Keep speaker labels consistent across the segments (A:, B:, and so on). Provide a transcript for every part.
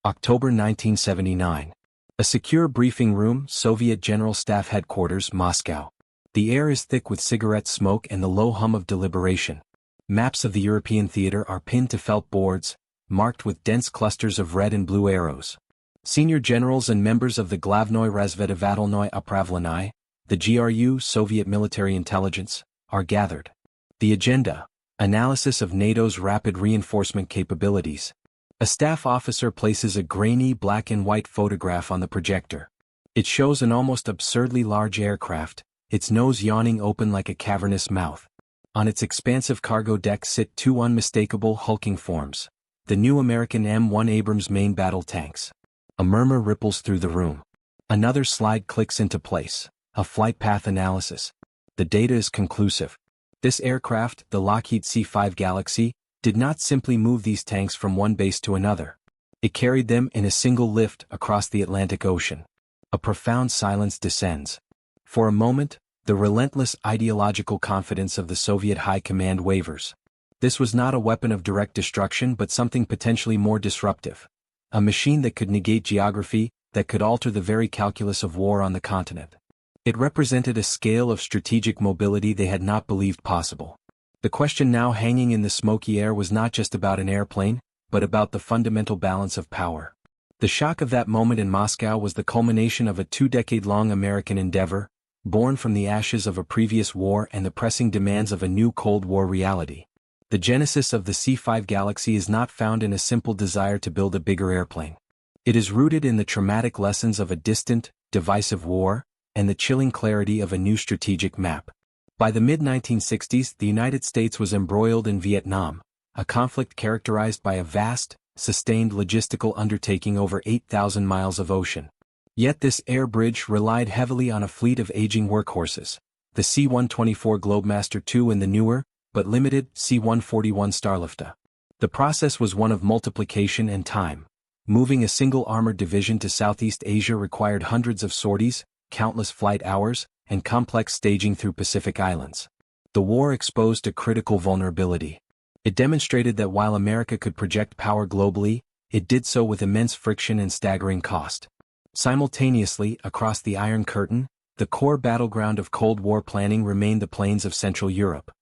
A: October 1979. A secure briefing room, Soviet General Staff Headquarters, Moscow. The air is thick with cigarette smoke and the low hum of deliberation. Maps of the European theater are pinned to felt boards, marked with dense clusters of red and blue arrows. Senior generals and members of the Glavnoy Razvedavatelnoy Upravlenie, the GRU, Soviet military intelligence, are gathered. The agenda: analysis of NATO's rapid reinforcement capabilities. A staff officer places a grainy black and white photograph on the projector. It shows an almost absurdly large aircraft, its nose yawning open like a cavernous mouth. On its expansive cargo deck sit two unmistakable hulking forms, the new American M1 Abrams main battle tanks. A murmur ripples through the room. Another slide clicks into place, a flight path analysis. The data is conclusive. This aircraft, the Lockheed C-5 Galaxy, did not simply move these tanks from one base to another. It carried them in a single lift across the Atlantic Ocean. A profound silence descends. For a moment, the relentless ideological confidence of the Soviet High Command wavers. This was not a weapon of direct destruction but something potentially more disruptive. A machine that could negate geography, that could alter the very calculus of war on the continent. It represented a scale of strategic mobility they had not believed possible. The question now hanging in the smoky air was not just about an airplane, but about the fundamental balance of power. The shock of that moment in Moscow was the culmination of a two-decade-long American endeavor, born from the ashes of a previous war and the pressing demands of a new Cold War reality. The genesis of the C-5 Galaxy is not found in a simple desire to build a bigger airplane. It is rooted in the traumatic lessons of a distant, divisive war, and the chilling clarity of a new strategic map. By the mid-1960s, the United States was embroiled in Vietnam, a conflict characterized by a vast, sustained logistical undertaking over 8,000 miles of ocean. Yet this air bridge relied heavily on a fleet of aging workhorses, the C-124 Globemaster II and the newer, but limited, C-141 Starlifter. The process was one of multiplication and time. Moving a single armored division to Southeast Asia required hundreds of sorties, countless flight hours, and complex staging through Pacific islands. The war exposed a critical vulnerability. It demonstrated that while America could project power globally, it did so with immense friction and staggering cost. Simultaneously, across the Iron Curtain, the core battleground of Cold War planning remained the plains of Central Europe.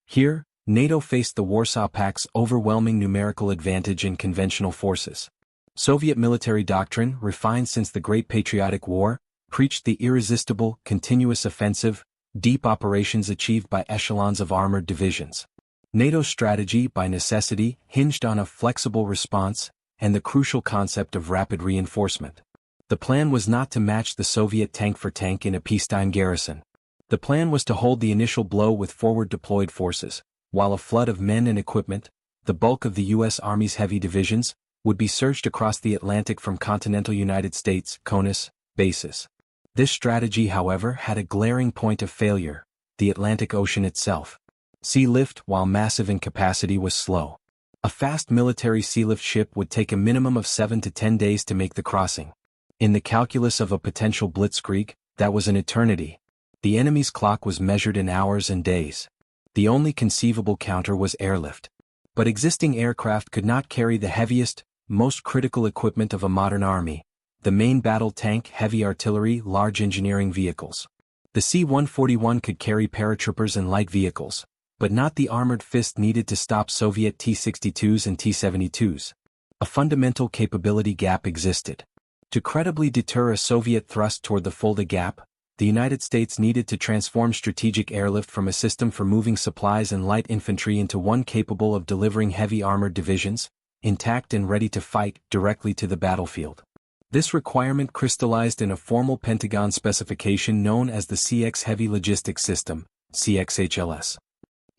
A: Here, NATO faced the Warsaw Pact's overwhelming numerical advantage in conventional forces. Soviet military doctrine, refined since the Great Patriotic War, preached the irresistible, continuous offensive, deep operations achieved by echelons of armored divisions. NATO's strategy, by necessity, hinged on a flexible response and the crucial concept of rapid reinforcement. The plan was not to match the Soviet tank for tank in a peacetime garrison. The plan was to hold the initial blow with forward-deployed forces, while a flood of men and equipment, the bulk of the U.S. Army's heavy divisions, would be surged across the Atlantic from continental United States, CONUS, bases. This strategy, however, had a glaring point of failure: the Atlantic Ocean itself. Sea lift, while massive in capacity, was slow. A fast military sea lift ship would take a minimum of 7 to 10 days to make the crossing. In the calculus of a potential blitzkrieg, that was an eternity. The enemy's clock was measured in hours and days. The only conceivable counter was airlift. But existing aircraft could not carry the heaviest, most critical equipment of a modern army: the main battle tank, heavy artillery, large engineering vehicles. The C-141 could carry paratroopers and light vehicles, but not the armored fist needed to stop Soviet T-62s and T-72s. A fundamental capability gap existed. To credibly deter a Soviet thrust toward the Fulda Gap, the United States needed to transform strategic airlift from a system for moving supplies and light infantry into one capable of delivering heavy armored divisions, intact and ready to fight, directly to the battlefield. This requirement crystallized in a formal Pentagon specification known as the CX Heavy Logistics System, CXHLS.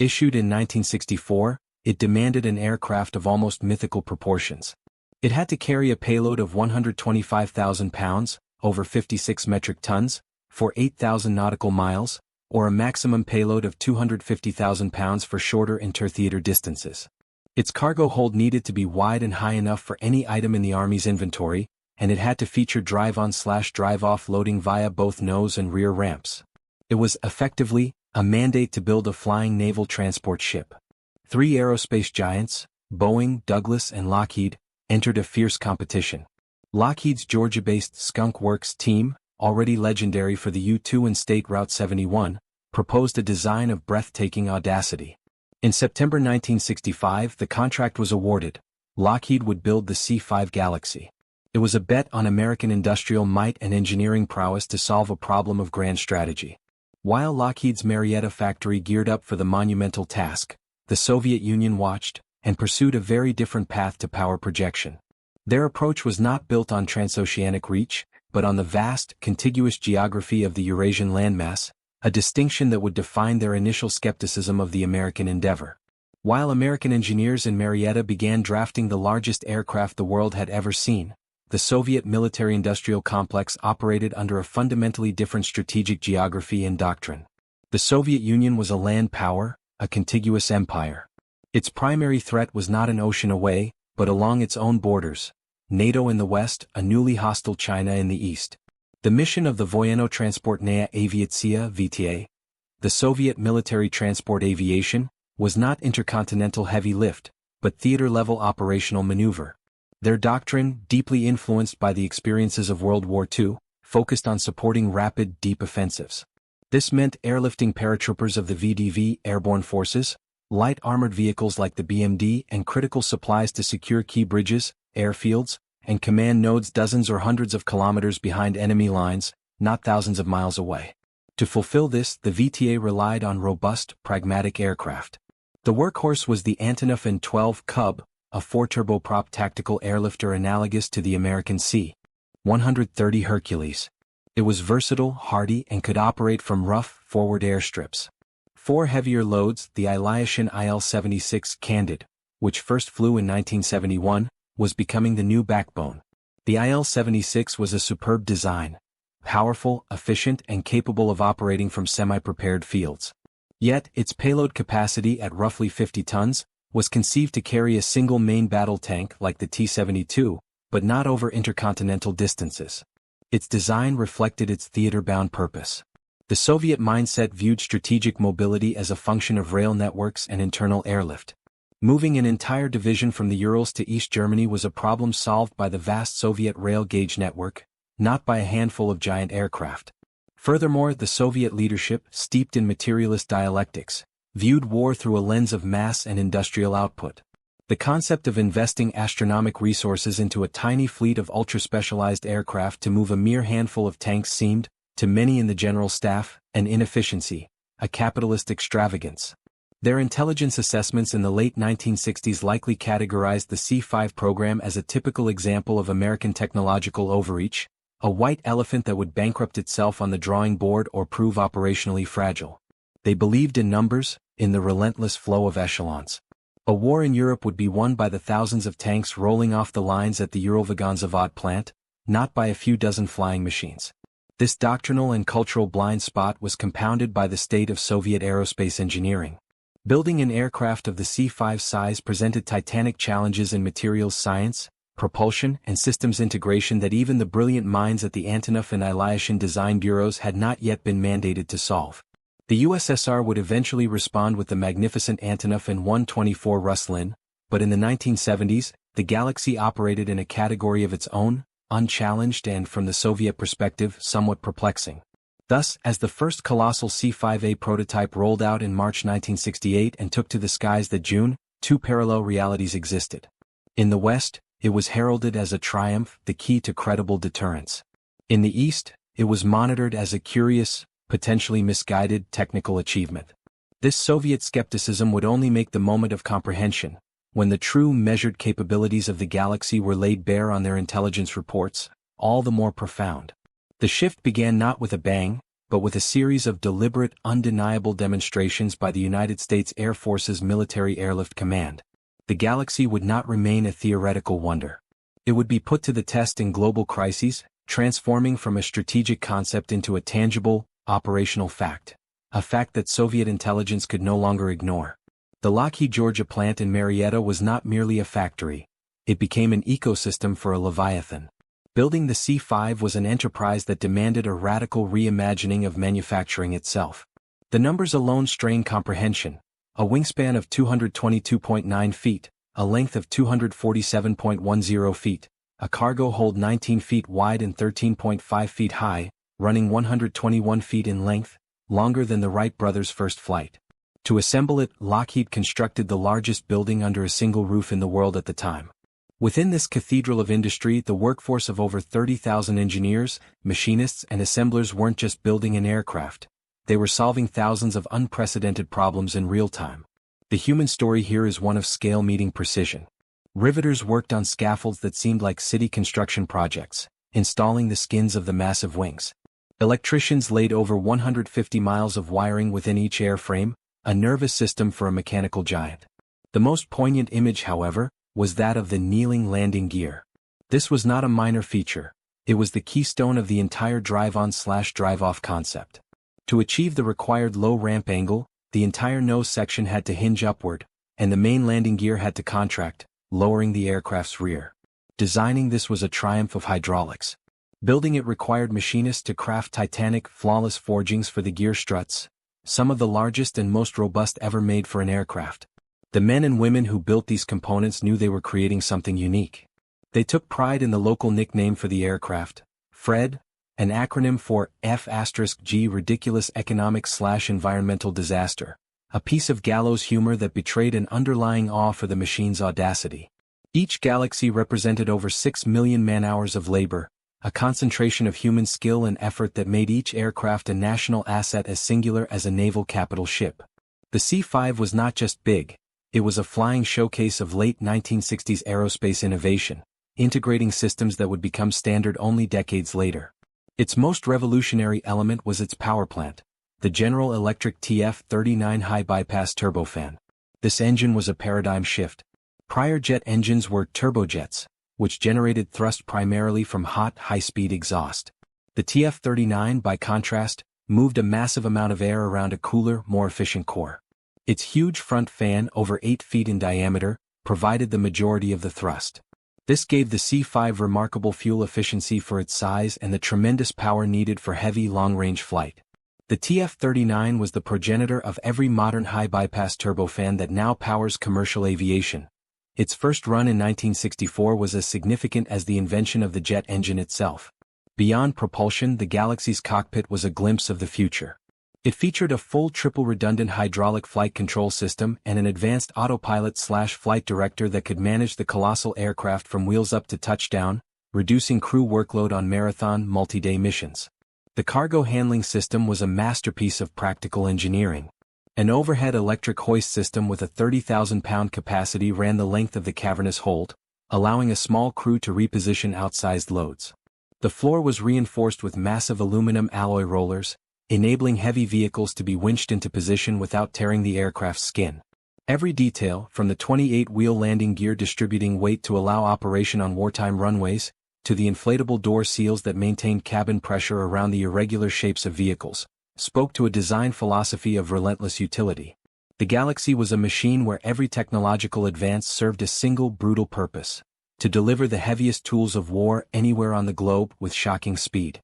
A: Issued in 1964, it demanded an aircraft of almost mythical proportions. It had to carry a payload of 125,000 pounds, over 56 metric tons, for 8,000 nautical miles, or a maximum payload of 250,000 pounds for shorter inter-theater distances. Its cargo hold needed to be wide and high enough for any item in the Army's inventory, and it had to feature drive-on/drive-off loading via both nose and rear ramps. It was, effectively, a mandate to build a flying naval transport ship. Three aerospace giants, Boeing, Douglas, and Lockheed, entered a fierce competition. Lockheed's Georgia-based Skunk Works team, already legendary for the U-2 and State Route 71, proposed a design of breathtaking audacity. In September 1965, the contract was awarded. Lockheed would build the C-5 Galaxy. It was a bet on American industrial might and engineering prowess to solve a problem of grand strategy. While Lockheed's Marietta factory geared up for the monumental task, the Soviet Union watched and pursued a very different path to power projection. Their approach was not built on transoceanic reach, but on the vast, contiguous geography of the Eurasian landmass, a distinction that would define their initial skepticism of the American endeavor. While American engineers in Marietta began drafting the largest aircraft the world had ever seen, the Soviet military-industrial complex operated under a fundamentally different strategic geography and doctrine. The Soviet Union was a land power, a contiguous empire. Its primary threat was not an ocean away, but along its own borders, NATO in the west, a newly hostile China in the east. The mission of the Voyeno-Transportnaya Aviatsiya (VTA), the Soviet military transport aviation, was not intercontinental heavy lift, but theater-level operational maneuver. Their doctrine, deeply influenced by the experiences of World War II, focused on supporting rapid, deep offensives. This meant airlifting paratroopers of the VDV airborne forces, light armored vehicles like the BMD, and critical supplies to secure key bridges, airfields, and command nodes dozens or hundreds of kilometers behind enemy lines, not thousands of miles away. To fulfill this, the VTA relied on robust, pragmatic aircraft. The workhorse was the Antonov An-12 Cub, a 4-turboprop tactical airlifter analogous to the American C-130 Hercules. It was versatile, hardy, and could operate from rough, forward airstrips. 4 heavier loads, the Ilyushin IL-76 Candid, which first flew in 1971, was becoming the new backbone. The IL-76 was a superb design, powerful, efficient, and capable of operating from semi-prepared fields. Yet, its payload capacity at roughly 50 tons, was conceived to carry a single main battle tank like the T-72, but not over intercontinental distances. Its design reflected its theater-bound purpose. The Soviet mindset viewed strategic mobility as a function of rail networks and internal airlift. Moving an entire division from the Urals to East Germany was a problem solved by the vast Soviet rail gauge network, not by a handful of giant aircraft. Furthermore, the Soviet leadership, steeped in materialist dialectics, viewed war through a lens of mass and industrial output. The concept of investing astronomical resources into a tiny fleet of ultra-specialized aircraft to move a mere handful of tanks seemed, to many in the general staff, an inefficiency, a capitalist extravagance. Their intelligence assessments in the late 1960s likely categorized the C-5 program as a typical example of American technological overreach, a white elephant that would bankrupt itself on the drawing board or prove operationally fragile. They believed in numbers, in the relentless flow of echelons. A war in Europe would be won by the thousands of tanks rolling off the lines at the Uralvagonzavod plant, not by a few dozen flying machines. This doctrinal and cultural blind spot was compounded by the state of Soviet aerospace engineering. Building an aircraft of the C-5 size presented titanic challenges in materials science, propulsion, and systems integration that even the brilliant minds at the Antonov and Ilyushin design bureaus had not yet been mandated to solve. The USSR would eventually respond with the magnificent Antonov and 124 Ruslin, but in the 1970s, the Galaxy operated in a category of its own, unchallenged and, from the Soviet perspective, somewhat perplexing. Thus, as the first colossal C-5A prototype rolled out in March 1968 and took to the skies that June, 2 parallel realities existed. In the West, it was heralded as a triumph, the key to credible deterrence. In the East, it was monitored as a curious, potentially misguided technical achievement. This Soviet skepticism would only make the moment of comprehension, when the true measured capabilities of the Galaxy were laid bare on their intelligence reports, all the more profound. The shift began not with a bang, but with a series of deliberate, undeniable demonstrations by the United States Air Force's Military Airlift Command. The Galaxy would not remain a theoretical wonder. It would be put to the test in global crises, transforming from a strategic concept into a tangible, operational fact, a fact that Soviet intelligence could no longer ignore. The Lockheed Georgia plant in Marietta was not merely a factory, it became an ecosystem for a Leviathan. Building the C-5 was an enterprise that demanded a radical reimagining of manufacturing itself. The numbers alone strain comprehension: a wingspan of 222.9 feet, a length of 247.10 feet, a cargo hold 19 feet wide and 13.5 feet high, running 121 feet in length, longer than the Wright brothers' first flight. To assemble it, Lockheed constructed the largest building under a single roof in the world at the time. Within this cathedral of industry, the workforce of over 30,000 engineers, machinists and assemblers weren't just building an aircraft. They were solving thousands of unprecedented problems in real time. The human story here is one of scale meeting precision. Riveters worked on scaffolds that seemed like city construction projects, installing the skins of the massive wings. Electricians laid over 150 miles of wiring within each airframe, a nervous system for a mechanical giant. The most poignant image, however, was that of the kneeling landing gear. This was not a minor feature. It was the keystone of the entire drive-on/drive-off concept. To achieve the required low ramp angle, the entire nose section had to hinge upward, and the main landing gear had to contract, lowering the aircraft's rear. Designing this was a triumph of hydraulics. Building it required machinists to craft titanic, flawless forgings for the gear struts, some of the largest and most robust ever made for an aircraft. The men and women who built these components knew they were creating something unique. They took pride in the local nickname for the aircraft, FRED, an acronym for F*G ridiculous economic/environmental disaster, a piece of gallows humor that betrayed an underlying awe for the machine's audacity. Each Galaxy represented over 6 million man-hours of labor, a concentration of human skill and effort that made each aircraft a national asset as singular as a naval capital ship. The C-5 was not just big, it was a flying showcase of late 1960s aerospace innovation, integrating systems that would become standard only decades later. Its most revolutionary element was its power plant, the General Electric TF-39 high-bypass turbofan. This engine was a paradigm shift. Prior jet engines were turbojets, which generated thrust primarily from hot, high-speed exhaust. The TF-39, by contrast, moved a massive amount of air around a cooler, more efficient core. Its huge front fan, over 8 feet in diameter, provided the majority of the thrust. This gave the C-5 remarkable fuel efficiency for its size and the tremendous power needed for heavy, long-range flight. The TF-39 was the progenitor of every modern high-bypass turbofan that now powers commercial aviation. Its first run in 1964 was as significant as the invention of the jet engine itself. Beyond propulsion, the Galaxy's cockpit was a glimpse of the future. It featured a full triple-redundant hydraulic flight control system and an advanced autopilot/flight director that could manage the colossal aircraft from wheels up to touchdown, reducing crew workload on marathon, multi-day missions. The cargo handling system was a masterpiece of practical engineering. An overhead electric hoist system with a 30,000-pound capacity ran the length of the cavernous hold, allowing a small crew to reposition outsized loads. The floor was reinforced with massive aluminum alloy rollers, enabling heavy vehicles to be winched into position without tearing the aircraft's skin. Every detail, from the 28-wheel landing gear distributing weight to allow operation on wartime runways, to the inflatable door seals that maintained cabin pressure around the irregular shapes of vehicles, spoke to a design philosophy of relentless utility. The Galaxy was a machine where every technological advance served a single brutal purpose: to deliver the heaviest tools of war anywhere on the globe with shocking speed.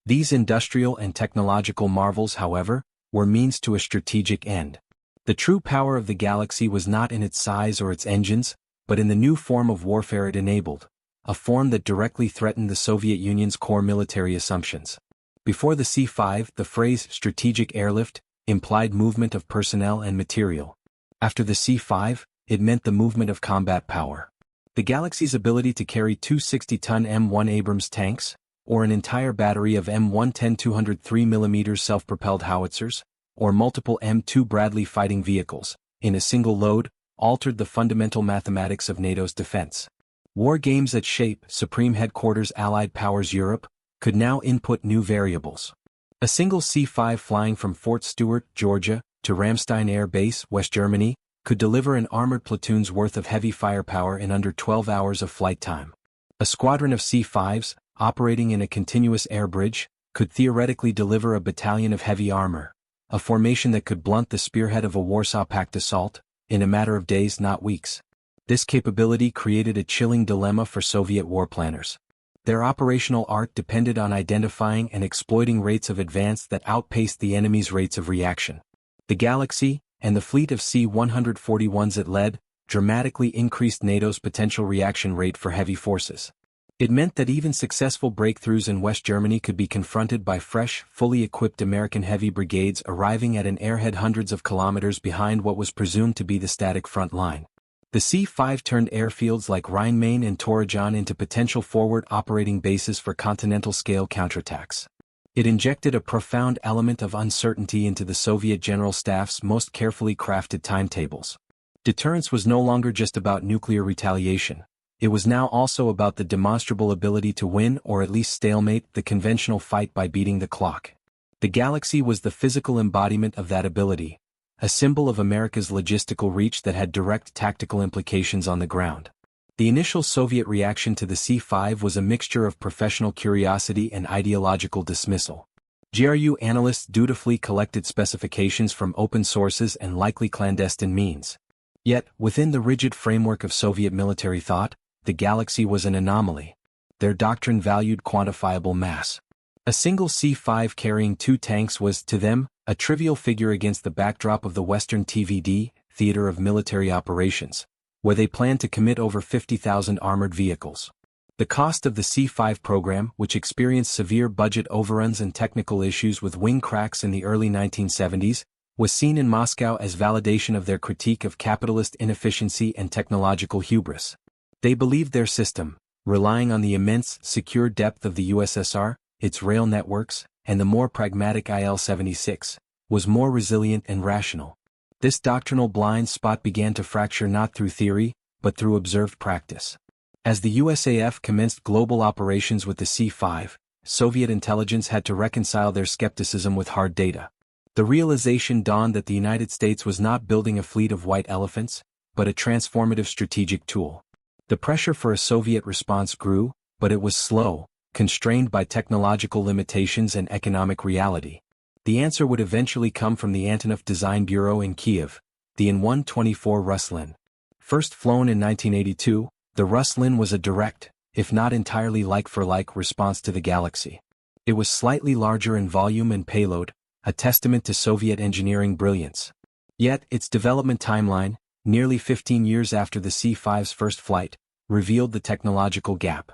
A: These industrial and technological marvels, however, were means to a strategic end. The true power of the Galaxy was not in its size or its engines, but in the new form of warfare it enabled, a form that directly threatened the Soviet Union's core military assumptions. Before the C-5, the phrase strategic airlift implied movement of personnel and material. After the C-5, it meant the movement of combat power. The Galaxy's ability to carry two 60-ton M1 Abrams tanks, or an entire battery of M1 203mm self-propelled howitzers, or multiple M2 Bradley fighting vehicles, in a single load, altered the fundamental mathematics of NATO's defense. War games at SHAPE, Supreme Headquarters Allied Powers Europe, could now input new variables. A single C-5 flying from Fort Stewart, Georgia, to Ramstein Air Base, West Germany, could deliver an armored platoon's worth of heavy firepower in under 12 hours of flight time. A squadron of C-5s, operating in a continuous air bridge, could theoretically deliver a battalion of heavy armor, a formation that could blunt the spearhead of a Warsaw Pact assault, in a matter of days, not weeks. This capability created a chilling dilemma for Soviet war planners. Their operational art depended on identifying and exploiting rates of advance that outpaced the enemy's rates of reaction. The Galaxy, and the fleet of C-141s it led, dramatically increased NATO's potential reaction rate for heavy forces. It meant that even successful breakthroughs in West Germany could be confronted by fresh, fully equipped American heavy brigades arriving at an airhead hundreds of kilometers behind what was presumed to be the static front line. The C-5 turned airfields like Rhein-Main and Torrejon into potential forward operating bases for continental-scale counterattacks. It injected a profound element of uncertainty into the Soviet General Staff's most carefully crafted timetables. Deterrence was no longer just about nuclear retaliation. It was now also about the demonstrable ability to win or at least stalemate the conventional fight by beating the clock. The Galaxy was the physical embodiment of that ability, a symbol of America's logistical reach that had direct tactical implications on the ground. The initial Soviet reaction to the C-5 was a mixture of professional curiosity and ideological dismissal. GRU analysts dutifully collected specifications from open sources and likely clandestine means. Yet, within the rigid framework of Soviet military thought, the Galaxy was an anomaly. Their doctrine valued quantifiable mass. A single C-5 carrying 2 tanks was, to them, a trivial figure against the backdrop of the Western TVD, theater of military operations, where they planned to commit over 50,000 armored vehicles. The cost of the C-5 program, which experienced severe budget overruns and technical issues with wing cracks in the early 1970s, was seen in Moscow as validation of their critique of capitalist inefficiency and technological hubris. They believed their system, relying on the immense, secure depth of the USSR, its rail networks, and the more pragmatic IL-76, was more resilient and rational. This doctrinal blind spot began to fracture not through theory, but through observed practice. As the USAF commenced global operations with the C-5, Soviet intelligence had to reconcile their skepticism with hard data. The realization dawned that the United States was not building a fleet of white elephants, but a transformative strategic tool. The pressure for a Soviet response grew, but it was slow, constrained by technological limitations and economic reality. The answer would eventually come from the Antonov Design Bureau in Kiev, the M1 Ruslin. First flown in 1982, the Ruslin was a direct, if not entirely like-for-like response to the Galaxy. It was slightly larger in volume and payload, a testament to Soviet engineering brilliance. Yet, its development timeline, nearly 15 years after the C-5's first flight, revealed the technological gap.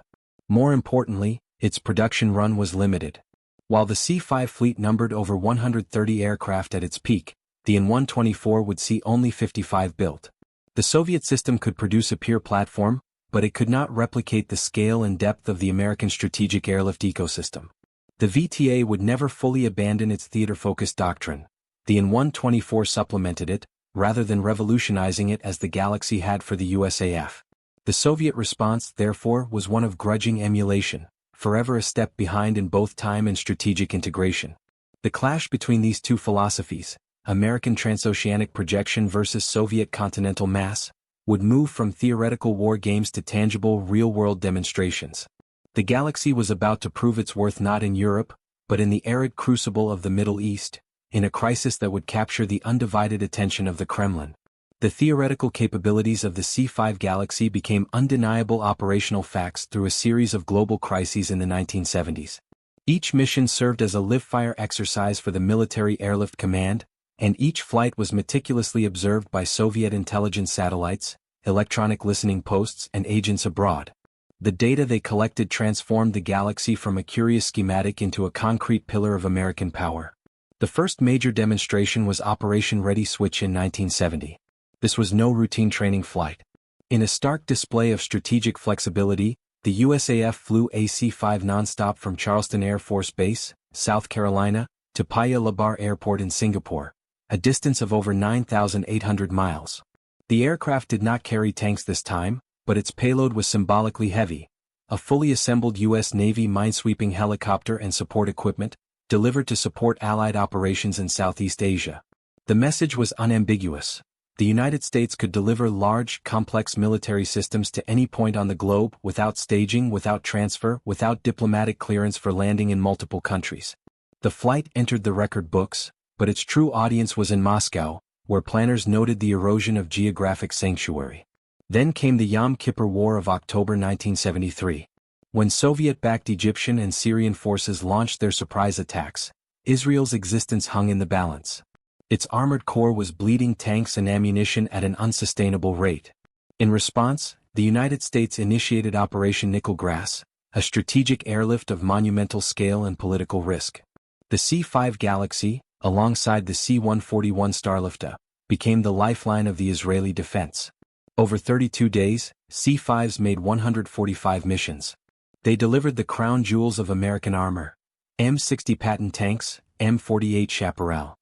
A: More importantly, its production run was limited. While the C-5 fleet numbered over 130 aircraft at its peak, the M1 would see only 55 built. The Soviet system could produce a pure platform, but it could not replicate the scale and depth of the American strategic airlift ecosystem. The VTA would never fully abandon its theater-focused doctrine. The M1 supplemented it, rather than revolutionizing it as the Galaxy had for the USAF. The Soviet response, therefore, was one of grudging emulation, forever a step behind in both time and strategic integration. The clash between these two philosophies, American transoceanic projection versus Soviet continental mass, would move from theoretical war games to tangible real-world demonstrations. The Galaxy was about to prove its worth not in Europe, but in the arid crucible of the Middle East, in a crisis that would capture the undivided attention of the Kremlin. The theoretical capabilities of the C-5 Galaxy became undeniable operational facts through a series of global crises in the 1970s. Each mission served as a live-fire exercise for the Military Airlift Command, and each flight was meticulously observed by Soviet intelligence satellites, electronic listening posts, and agents abroad. The data they collected transformed the Galaxy from a curious schematic into a concrete pillar of American power. The first major demonstration was Operation Ready Switch in 1970. This was no routine training flight. In a stark display of strategic flexibility, the USAF flew a C-5 nonstop from Charleston Air Force Base, South Carolina, to Paya Lebar Airport in Singapore, a distance of over 9,800 miles. The aircraft did not carry tanks this time, but its payload was symbolically heavy. A fully assembled U.S. Navy minesweeping helicopter and support equipment, delivered to support Allied operations in Southeast Asia. The message was unambiguous. The United States could deliver large, complex military systems to any point on the globe without staging, without transfer, without diplomatic clearance for landing in multiple countries. The flight entered the record books, but its true audience was in Moscow, where planners noted the erosion of geographic sanctuary. Then came the Yom Kippur War of October 1973. When Soviet-backed Egyptian and Syrian forces launched their surprise attacks, Israel's existence hung in the balance. Its armored core was bleeding tanks and ammunition at an unsustainable rate. In response, the United States initiated Operation Nickel Grass, a strategic airlift of monumental scale and political risk. The C-5 Galaxy, alongside the C-141 Starlifter, became the lifeline of the Israeli defense. Over 32 days, C-5s made 145 missions. They delivered the crown jewels of American armor: M60 Patton tanks, M48 Chaparral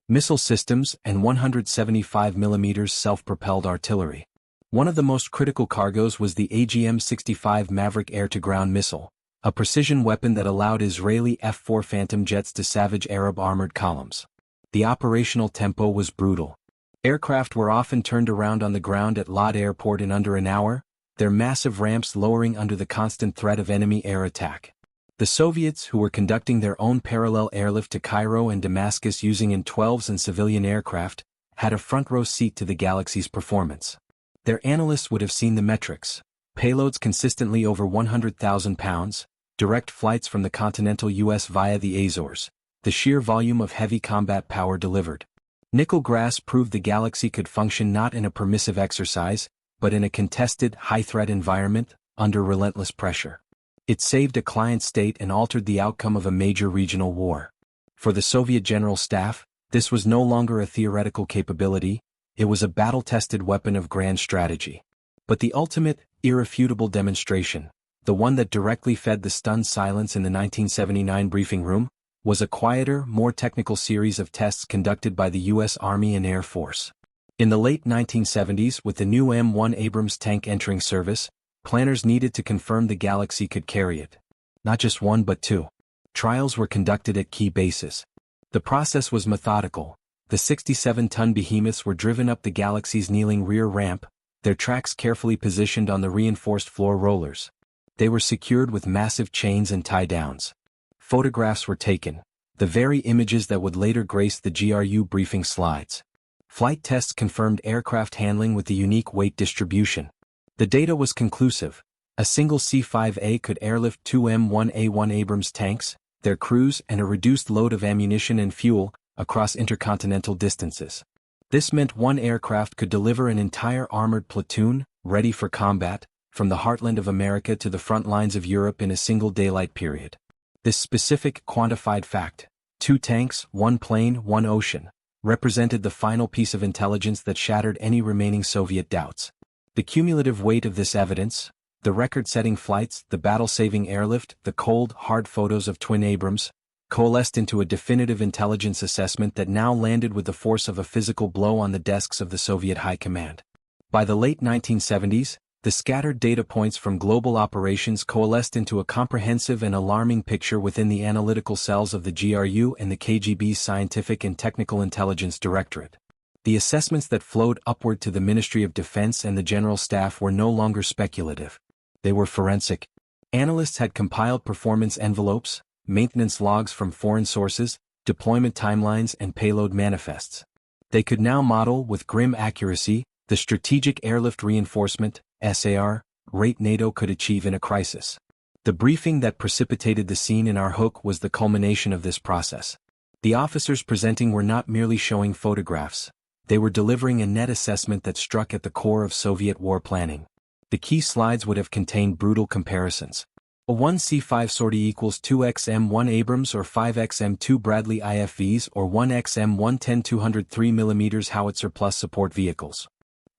A: missile systems, and 175mm self-propelled artillery. One of the most critical cargoes was the AGM-65 Maverick air-to-ground missile, a precision weapon that allowed Israeli F-4 Phantom jets to savage Arab armored columns. The operational tempo was brutal. Aircraft were often turned around on the ground at Lod Airport in under an hour, their massive ramps lowering under the constant threat of enemy air attack. The Soviets, who were conducting their own parallel airlift to Cairo and Damascus using In-12s and civilian aircraft, had a front-row seat to the Galaxy's performance. Their analysts would have seen the metrics: payloads consistently over 100,000 pounds, direct flights from the continental U.S. via the Azores, the sheer volume of heavy combat power delivered. Nickel grass proved the Galaxy could function not in a permissive exercise, but in a contested, high-threat environment, under relentless pressure. It saved a client state and altered the outcome of a major regional war. For the Soviet General Staff, this was no longer a theoretical capability, it was a battle-tested weapon of grand strategy. But the ultimate, irrefutable demonstration, the one that directly fed the stunned silence in the 1979 briefing room, was a quieter, more technical series of tests conducted by the U.S. Army and Air Force. In the late 1970s, with the new M1 Abrams tank entering service, planners needed to confirm the Galaxy could carry it. Not just one but two. Trials were conducted at key bases. The process was methodical. The 67-ton behemoths were driven up the Galaxy's kneeling rear ramp, their tracks carefully positioned on the reinforced floor rollers. They were secured with massive chains and tie-downs. Photographs were taken, the very images that would later grace the GRU briefing slides. Flight tests confirmed aircraft handling with the unique weight distribution. The data was conclusive. A single C-5A could airlift two M1 Abrams tanks, their crews, and a reduced load of ammunition and fuel, across intercontinental distances. This meant one aircraft could deliver an entire armored platoon, ready for combat, from the heartland of America to the front lines of Europe in a single daylight period. This specific, quantified fact, 2 tanks, 1 plane, 1 ocean, represented the final piece of intelligence that shattered any remaining Soviet doubts. The cumulative weight of this evidence, the record-setting flights, the battle-saving airlift, the cold, hard photos of twin Abrams, coalesced into a definitive intelligence assessment that now landed with the force of a physical blow on the desks of the Soviet High Command. By the late 1970s, the scattered data points from global operations coalesced into a comprehensive and alarming picture within the analytical cells of the GRU and the KGB's Scientific and Technical Intelligence Directorate. The assessments that flowed upward to the Ministry of Defense and the General Staff were no longer speculative. They were forensic. Analysts had compiled performance envelopes, maintenance logs from foreign sources, deployment timelines, and payload manifests. They could now model, with grim accuracy, the strategic airlift reinforcement, SAR, rate NATO could achieve in a crisis. The briefing that precipitated the scene in our hook was the culmination of this process. The officers presenting were not merely showing photographs. They were delivering a net assessment that struck at the core of Soviet war planning. The key slides would have contained brutal comparisons. A 1 C-5 sortie equals 2x M1 Abrams or 5x M2 Bradley IFVs or 1x M1 10 203mm howitzer plus support vehicles.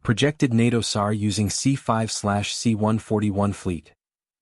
A: Projected NATO SAR using C-5/C-141 fleet.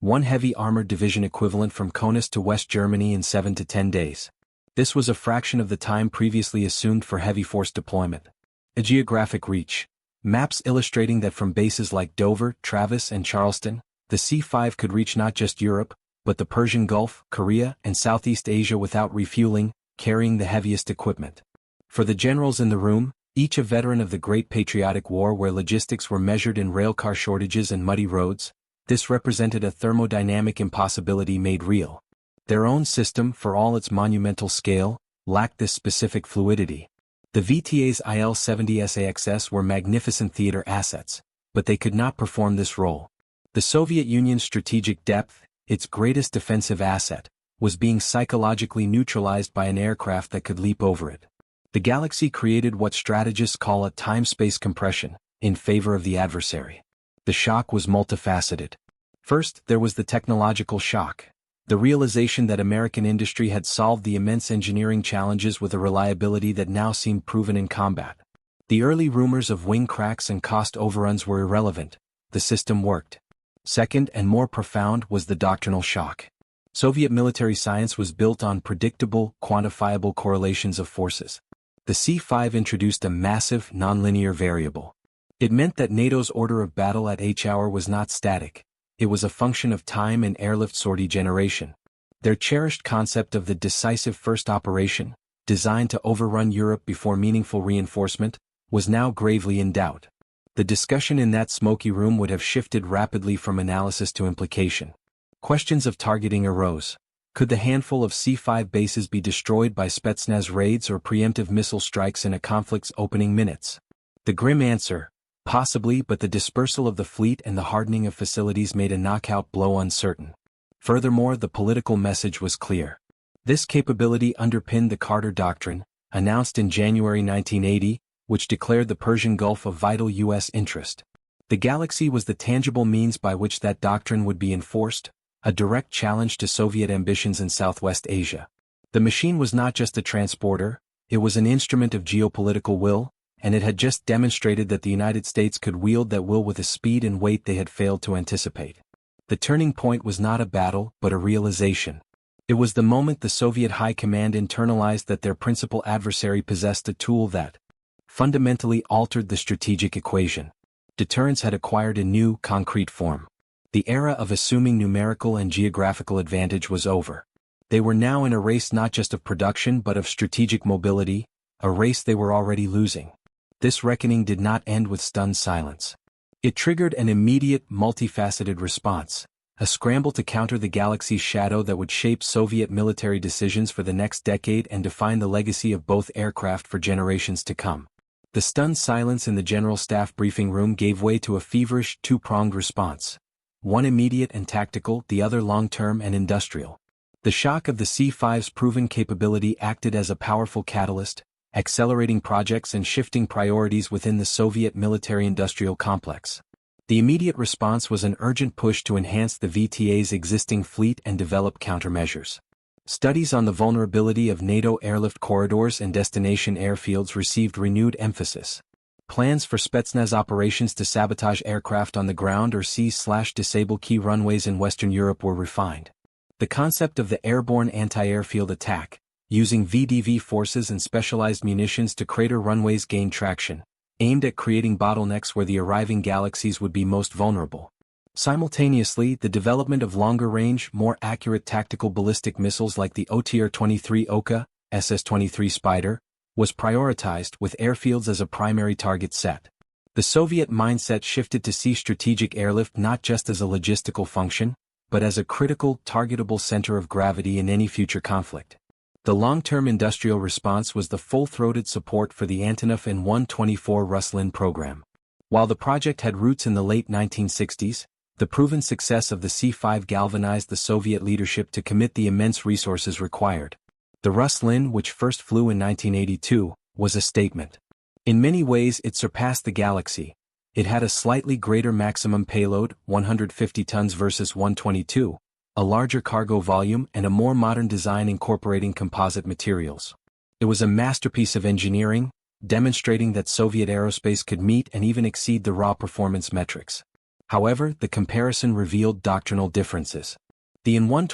A: 1 heavy armored division equivalent from Kaunas to West Germany in 7 to 10 days. This was a fraction of the time previously assumed for heavy force deployment. A geographic reach. Maps illustrating that from bases like Dover, Travis, and Charleston, the C-5 could reach not just Europe, but the Persian Gulf, Korea, and Southeast Asia without refueling, carrying the heaviest equipment. For the generals in the room, each a veteran of the Great Patriotic War where logistics were measured in railcar shortages and muddy roads, this represented a thermodynamic impossibility made real. Their own system, for all its monumental scale, lacked this specific fluidity. The VTA's IL-70 SAXS were magnificent theater assets, but they could not perform this role. The Soviet Union's strategic depth, its greatest defensive asset, was being psychologically neutralized by an aircraft that could leap over it. The Galaxy created what strategists call a time-space compression, in favor of the adversary. The shock was multifaceted. First, there was the technological shock. The realization that American industry had solved the immense engineering challenges with a reliability that now seemed proven in combat. The early rumors of wing cracks and cost overruns were irrelevant. The system worked. Second, and more profound, was the doctrinal shock. Soviet military science was built on predictable, quantifiable correlations of forces. The C-5 introduced a massive, nonlinear variable. It meant that NATO's order of battle at H-hour was not static. It was a function of time and airlift sortie generation. Their cherished concept of the decisive first operation, designed to overrun Europe before meaningful reinforcement, was now gravely in doubt. The discussion in that smoky room would have shifted rapidly from analysis to implication. Questions of targeting arose. Could the handful of C-5 bases be destroyed by Spetsnaz raids or preemptive missile strikes in a conflict's opening minutes? The grim answer: possibly, but the dispersal of the fleet and the hardening of facilities made a knockout blow uncertain. Furthermore, the political message was clear. This capability underpinned the Carter Doctrine, announced in January 1980, which declared the Persian Gulf of vital U.S. interest. The Galaxy was the tangible means by which that doctrine would be enforced, a direct challenge to Soviet ambitions in Southwest Asia. The machine was not just a transporter, it was an instrument of geopolitical will, and it had just demonstrated that the United States could wield that will with a speed and weight they had failed to anticipate. The turning point was not a battle, but a realization. It was the moment the Soviet High Command internalized that their principal adversary possessed a tool that fundamentally altered the strategic equation. Deterrence had acquired a new, concrete form. The era of assuming numerical and geographical advantage was over. They were now in a race not just of production but of strategic mobility, a race they were already losing. This reckoning did not end with stunned silence. It triggered an immediate, multifaceted response, a scramble to counter the Galaxy's shadow that would shape Soviet military decisions for the next decade and define the legacy of both aircraft for generations to come. The stunned silence in the General Staff briefing room gave way to a feverish, two-pronged response. One immediate and tactical, the other long-term and industrial. The shock of the C-5's proven capability acted as a powerful catalyst, accelerating projects and shifting priorities within the Soviet military-industrial complex. The immediate response was an urgent push to enhance the VTA's existing fleet and develop countermeasures. Studies on the vulnerability of NATO airlift corridors and destination airfields received renewed emphasis. Plans for Spetsnaz operations to sabotage aircraft on the ground or seize/disable key runways in Western Europe were refined. The concept of the airborne anti-airfield attack, using VDV forces and specialized munitions to crater runways, gained traction, aimed at creating bottlenecks where the arriving Galaxies would be most vulnerable. Simultaneously, the development of longer-range, more accurate tactical ballistic missiles like the OTR-23 Oka, SS-23 Spider, was prioritized, with airfields as a primary target set. The Soviet mindset shifted to see strategic airlift not just as a logistical function, but as a critical, targetable center of gravity in any future conflict. The long-term industrial response was the full-throated support for the Antonov M1 Ruslan program. While the project had roots in the late 1960s, the proven success of the C-5 galvanized the Soviet leadership to commit the immense resources required. The Ruslan, which first flew in 1982, was a statement. In many ways it surpassed the Galaxy. It had a slightly greater maximum payload, 150 tons versus 122, a larger cargo volume and a more modern design incorporating composite materials. It was a masterpiece of engineering, demonstrating that Soviet aerospace could meet and even exceed the raw performance metrics. However, the comparison revealed doctrinal differences. The M1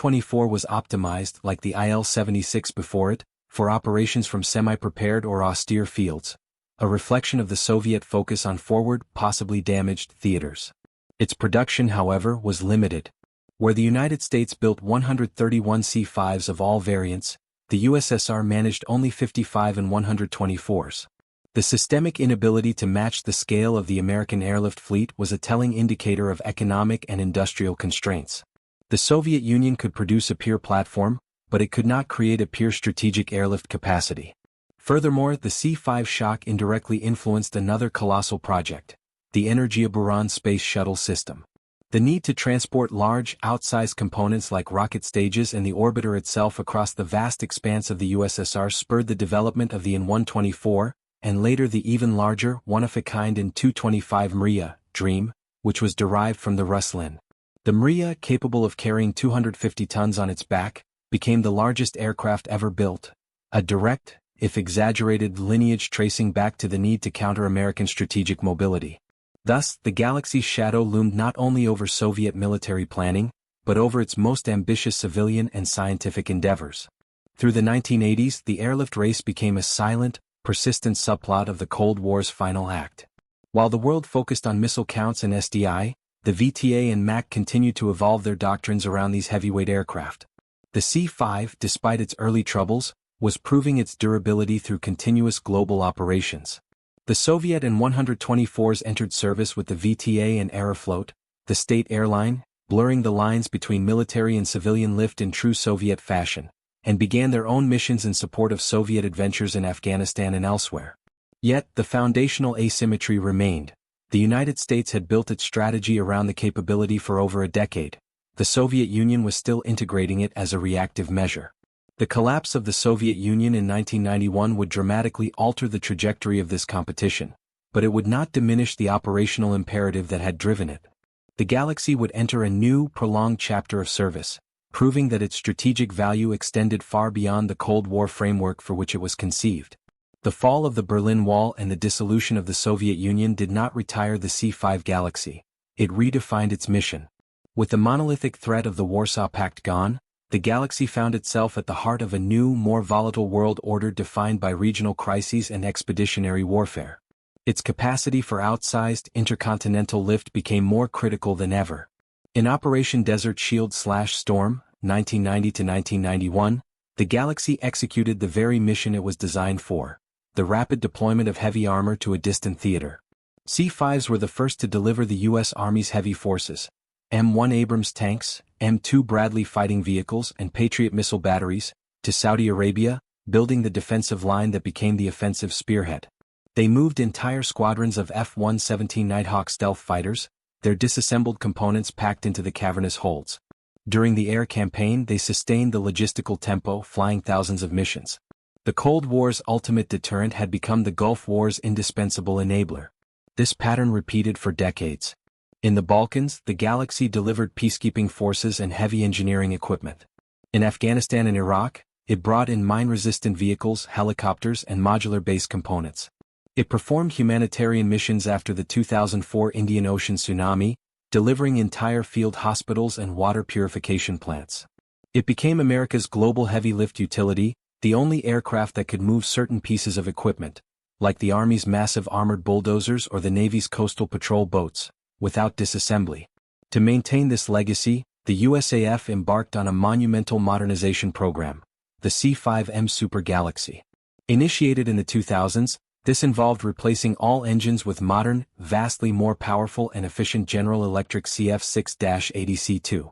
A: was optimized, like the IL-76 before it, for operations from semi-prepared or austere fields, a reflection of the Soviet focus on forward, possibly damaged, theaters. Its production, however, was limited. Where the United States built 131 C-5s of all variants, the USSR managed only 55 and 124s. The systemic inability to match the scale of the American airlift fleet was a telling indicator of economic and industrial constraints. The Soviet Union could produce a peer platform, but it could not create a peer strategic airlift capacity. Furthermore, the C-5 shock indirectly influenced another colossal project, the Energia Buran space shuttle system. The need to transport large, outsized components like rocket stages and the orbiter itself across the vast expanse of the USSR spurred the development of the N-124, and later the even larger, one-of-a-kind N-225 Mriya, Dream, which was derived from the Ruslan. The Mriya, capable of carrying 250 tons on its back, became the largest aircraft ever built, a direct, if exaggerated, lineage tracing back to the need to counter American strategic mobility. Thus, the Galaxy's shadow loomed not only over Soviet military planning, but over its most ambitious civilian and scientific endeavors. Through the 1980s, the airlift race became a silent, persistent subplot of the Cold War's final act. While the world focused on missile counts and SDI, the VTA and MAC continued to evolve their doctrines around these heavyweight aircraft. The C-5, despite its early troubles, was proving its durability through continuous global operations. The Soviet M124s entered service with the VTA and Aeroflot, the state airline, blurring the lines between military and civilian lift in true Soviet fashion, and began their own missions in support of Soviet adventures in Afghanistan and elsewhere. Yet, the foundational asymmetry remained. The United States had built its strategy around the capability for over a decade. The Soviet Union was still integrating it as a reactive measure. The collapse of the Soviet Union in 1991 would dramatically alter the trajectory of this competition, but it would not diminish the operational imperative that had driven it. The Galaxy would enter a new, prolonged chapter of service, proving that its strategic value extended far beyond the Cold War framework for which it was conceived. The fall of the Berlin Wall and the dissolution of the Soviet Union did not retire the C-5 Galaxy. It redefined its mission. With the monolithic threat of the Warsaw Pact gone, the Galaxy found itself at the heart of a new, more volatile world order defined by regional crises and expeditionary warfare. Its capacity for outsized, intercontinental lift became more critical than ever. In Operation Desert Shield/Storm, 1990 to 1991, the Galaxy executed the very mission it was designed for: the rapid deployment of heavy armor to a distant theater. C-5s were the first to deliver the U.S. Army's heavy forces, M1 Abrams tanks, M2 Bradley fighting vehicles and Patriot missile batteries, to Saudi Arabia, building the defensive line that became the offensive spearhead. They moved entire squadrons of F-117 Nighthawk stealth fighters, their disassembled components packed into the cavernous holds. During the air campaign, they sustained the logistical tempo, flying thousands of missions. The Cold War's ultimate deterrent had become the Gulf War's indispensable enabler. This pattern repeated for decades. In the Balkans, the Galaxy delivered peacekeeping forces and heavy engineering equipment. In Afghanistan and Iraq, it brought in mine-resistant vehicles, helicopters, and modular base components. It performed humanitarian missions after the 2004 Indian Ocean tsunami, delivering entire field hospitals and water purification plants. It became America's global heavy lift utility, the only aircraft that could move certain pieces of equipment, like the Army's massive armored bulldozers or the Navy's coastal patrol boats, without disassembly. To maintain this legacy, the USAF embarked on a monumental modernization program, the C-5M Super Galaxy. Initiated in the 2000s, this involved replacing all engines with modern, vastly more powerful and efficient General Electric CF6-80C2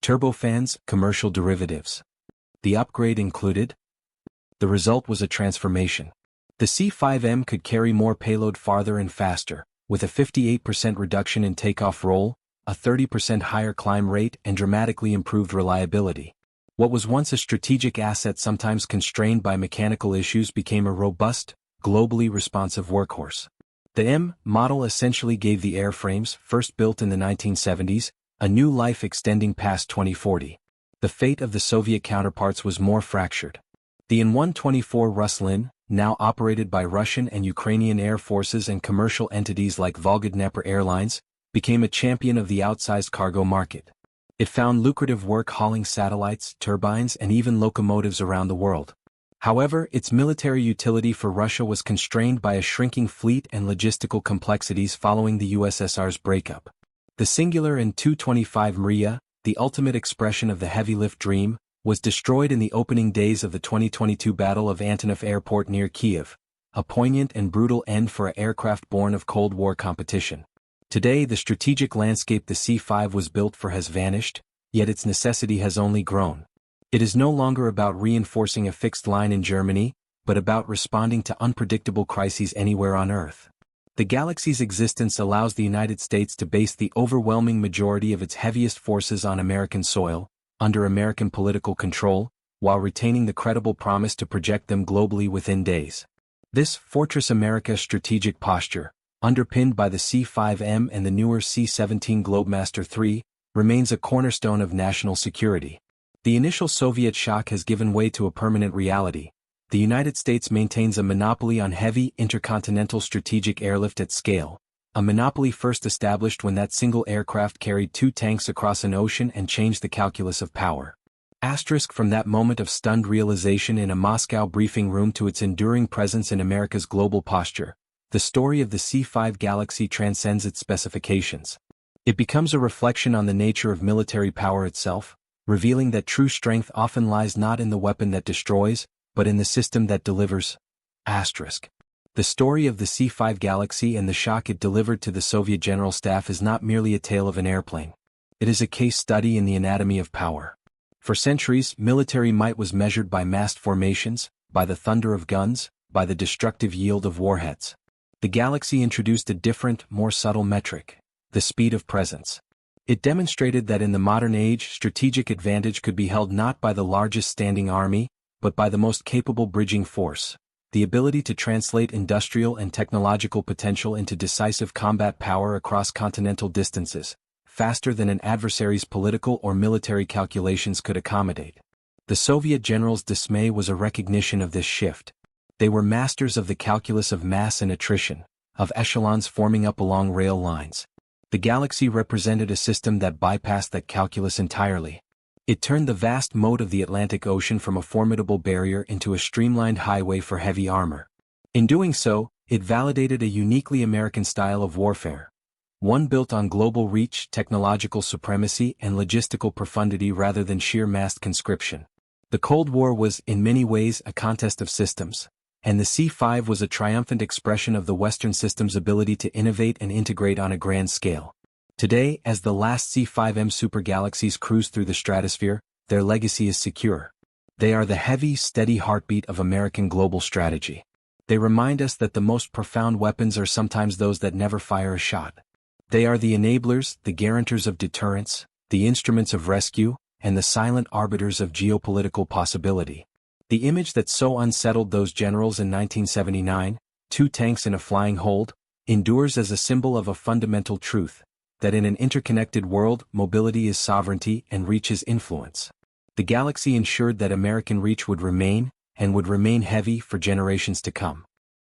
A: turbofans, commercial derivatives. The upgrade included. The result was a transformation. The C-5M could carry more payload farther and faster, with a 58% reduction in takeoff roll, a 30% higher climb rate, and dramatically improved reliability. What was once a strategic asset sometimes constrained by mechanical issues became a robust, globally responsive workhorse. The M model essentially gave the airframes, first built in the 1970s, a new life extending past 2040. The fate of the Soviet counterparts was more fractured. The M124 Ruslin, now operated by Russian and Ukrainian air forces and commercial entities like Volga-Dnepr Airlines, became a champion of the outsized cargo market. It found lucrative work hauling satellites, turbines, and even locomotives around the world. However, its military utility for Russia was constrained by a shrinking fleet and logistical complexities following the USSR's breakup. The singular An-225 Mriya, the ultimate expression of the heavy lift dream, was destroyed in the opening days of the 2022 Battle of Antonov Airport near Kiev, a poignant and brutal end for an aircraft born of Cold War competition. Today, the strategic landscape the C-5 was built for has vanished, yet its necessity has only grown. It is no longer about reinforcing a fixed line in Germany, but about responding to unpredictable crises anywhere on Earth. The Galaxy's existence allows the United States to base the overwhelming majority of its heaviest forces on American soil, under American political control, while retaining the credible promise to project them globally within days. This Fortress America strategic posture, underpinned by the C-5M and the newer C-17 Globemaster III, remains a cornerstone of national security. The initial Soviet shock has given way to a permanent reality. The United States maintains a monopoly on heavy, intercontinental strategic airlift at scale, a monopoly first established when that single aircraft carried 2 tanks across an ocean and changed the calculus of power. Asterisk from that moment of stunned realization in a Moscow briefing room to its enduring presence in America's global posture, the story of the C-5 Galaxy transcends its specifications. It becomes a reflection on the nature of military power itself, revealing that true strength often lies not in the weapon that destroys, but in the system that delivers. Asterisk. The story of the C-5 Galaxy and the shock it delivered to the Soviet General Staff is not merely a tale of an airplane. It is a case study in the anatomy of power. For centuries, military might was measured by massed formations, by the thunder of guns, by the destructive yield of warheads. The Galaxy introduced a different, more subtle metric: the speed of presence. It demonstrated that in the modern age, strategic advantage could be held not by the largest standing army, but by the most capable bridging force, the ability to translate industrial and technological potential into decisive combat power across continental distances, faster than an adversary's political or military calculations could accommodate. The Soviet generals' dismay was a recognition of this shift. They were masters of the calculus of mass and attrition, of echelons forming up along rail lines. The Galaxy represented a system that bypassed that calculus entirely. It turned the vast moat of the Atlantic Ocean from a formidable barrier into a streamlined highway for heavy armor. In doing so, it validated a uniquely American style of warfare, one built on global reach, technological supremacy, and logistical profundity rather than sheer massed conscription. The Cold War was, in many ways, a contest of systems, and the C-5 was a triumphant expression of the Western system's ability to innovate and integrate on a grand scale. Today, as the last C-5M super galaxies cruise through the stratosphere, their legacy is secure. They are the heavy, steady heartbeat of American global strategy. They remind us that the most profound weapons are sometimes those that never fire a shot. They are the enablers, the guarantors of deterrence, the instruments of rescue, and the silent arbiters of geopolitical possibility. The image that so unsettled those generals in 1979, 2 tanks in a flying hold, endures as a symbol of a fundamental truth: that in an interconnected world, mobility is sovereignty and reach is influence. The Galaxy ensured that American reach would remain, and would remain heavy for generations to come.